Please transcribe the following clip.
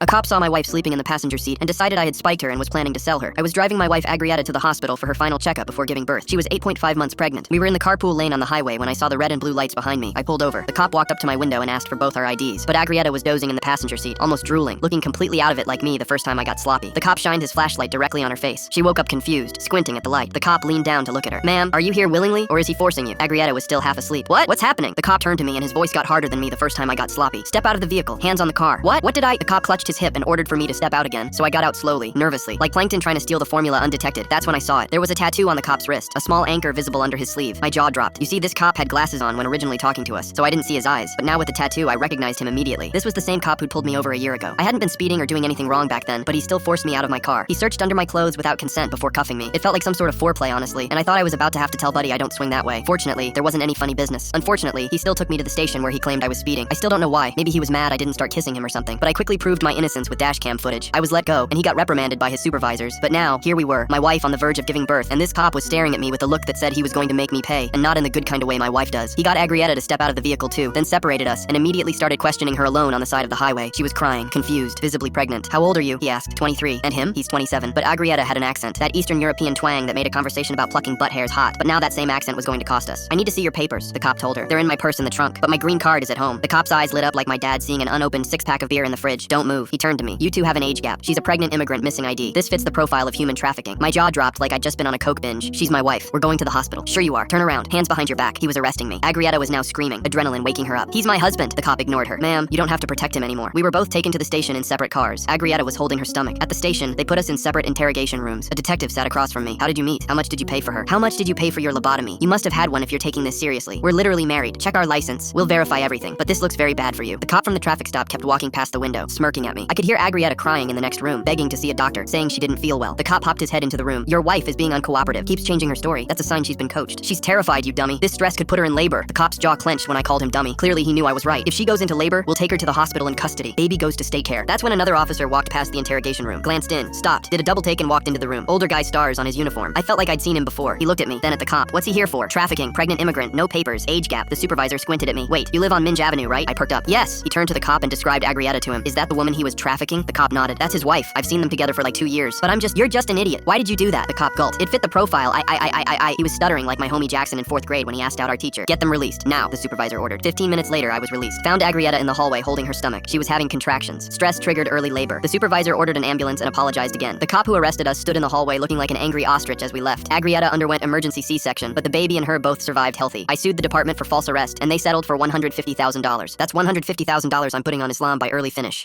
A cop saw my wife sleeping in the passenger seat and decided I had spiked her and was planning to sell her. I was driving my wife Agrietta to the hospital for her final checkup before giving birth. She was 8.5 months pregnant. We were in the carpool lane on the highway when I saw the red and blue lights behind me. I pulled over. The cop walked up to my window and asked for both our IDs, but Agrietta was dozing in the passenger seat, almost drooling, looking completely out of it like me the first time I got sloppy. The cop shined his flashlight directly on her face. She woke up confused, squinting at the light. The cop leaned down to look at her. "Ma'am, are you here willingly, or is he forcing you?" Agrietta was still half asleep. "What's happening?" The cop turned to me and his voice got harder than me the first time I got sloppy. "Step out of the vehicle. Hands on the car." What did I?" The cop clutched his hip and ordered for me to step out again, so I got out slowly, nervously, like plankton trying to steal the formula undetected. That's when I saw it. There was a tattoo on the cop's wrist, a small anchor visible under his sleeve. My jaw dropped. You see, this cop had glasses on when originally talking to us, so I didn't see his eyes, but now with the tattoo, I recognized him immediately. This was the same cop who'd pulled me over a year ago. I hadn't been speeding or doing anything wrong back then, but he still forced me out of my car. He searched under my clothes without consent before cuffing me. It felt like some sort of foreplay, honestly, and I thought I was about to have to tell Buddy I don't swing that way. Fortunately, there wasn't any funny business. Unfortunately, he still took me to the station where he claimed I was speeding. I still don't know why. Maybe he was mad I didn't start kissing him or something, but I quickly proved my innocence with dashcam footage. I was let go, and he got reprimanded by his supervisors. But now, here we were, my wife on the verge of giving birth, and this cop was staring at me with a look that said he was going to make me pay, and not in the good kind of way my wife does. He got Agrietta to step out of the vehicle too, then separated us, and immediately started questioning her alone on the side of the highway. She was crying, confused, visibly pregnant. "How old are you?" he asked. 23. "And him?" "He's 27. But Agrietta had an accent, that Eastern European twang that made a conversation about plucking butt hairs hot, but now that same accent was going to cost us. "I need to see your papers," the cop told her. "They're in my purse in the trunk, but my green card is at home." The cop's eyes lit up like my dad seeing an unopened six-pack of beer in the fridge. "Don't move." He turned to me. "You two have an age gap. She's a pregnant immigrant missing ID. This fits the profile of human trafficking." My jaw dropped like I'd just been on a coke binge. "She's my wife. We're going to the hospital." "Sure you are. Turn around. Hands behind your back." He was arresting me. Agrietta was now screaming, adrenaline waking her up. "He's my husband." The cop ignored her. "Ma'am, you don't have to protect him anymore." We were both taken to the station in separate cars. Agrietta was holding her stomach. At the station, they put us in separate interrogation rooms. A detective sat across from me. "How did you meet? How much did you pay for her? How much did you pay for your lobotomy? You must have had one if you're taking this seriously. We're literally married. Check our license. We'll verify everything, but this looks very bad for you." The cop from the traffic stop kept walking past the window, smirking at me. I could hear Agrietta crying in the next room, begging to see a doctor, saying she didn't feel well. The cop popped his head into the room. "Your wife is being uncooperative. Keeps changing her story. That's a sign she's been coached. She's terrified, you dummy. This stress could put her in labor." The cop's jaw clenched when I called him dummy. Clearly he knew I was right. "If she goes into labor, we'll take her to the hospital in custody. Baby goes to state care." That's when another officer walked past the interrogation room, glanced in, stopped, did a double take and walked into the room. Older guy, stars on his uniform. I felt like I'd seen him before. He looked at me, then at the cop. "What's he here for?" "Trafficking, pregnant immigrant, no papers, age gap." The supervisor squinted at me. "Wait, you live on Minge Avenue, right?" I perked up. "Yes." He turned to the cop and described Agrietta to him. "Is that the woman he was trafficking?" The cop nodded. "That's his wife. I've seen them together for like 2 years. But you're just an idiot. Why did you do that?" The cop gulped. "It fit the profile. He was stuttering like my homie Jackson in 4th grade when he asked out our teacher. "Get them released, now," the supervisor ordered. 15 minutes later, I was released. Found Agrietta in the hallway holding her stomach. She was having contractions. Stress triggered early labor. The supervisor ordered an ambulance and apologized again. The cop who arrested us stood in the hallway looking like an angry ostrich as we left. Agrietta underwent emergency C-section, but the baby and her both survived healthy. I sued the department for false arrest, and they settled for $150,000. That's $150,000 I'm putting on Islam by early finish.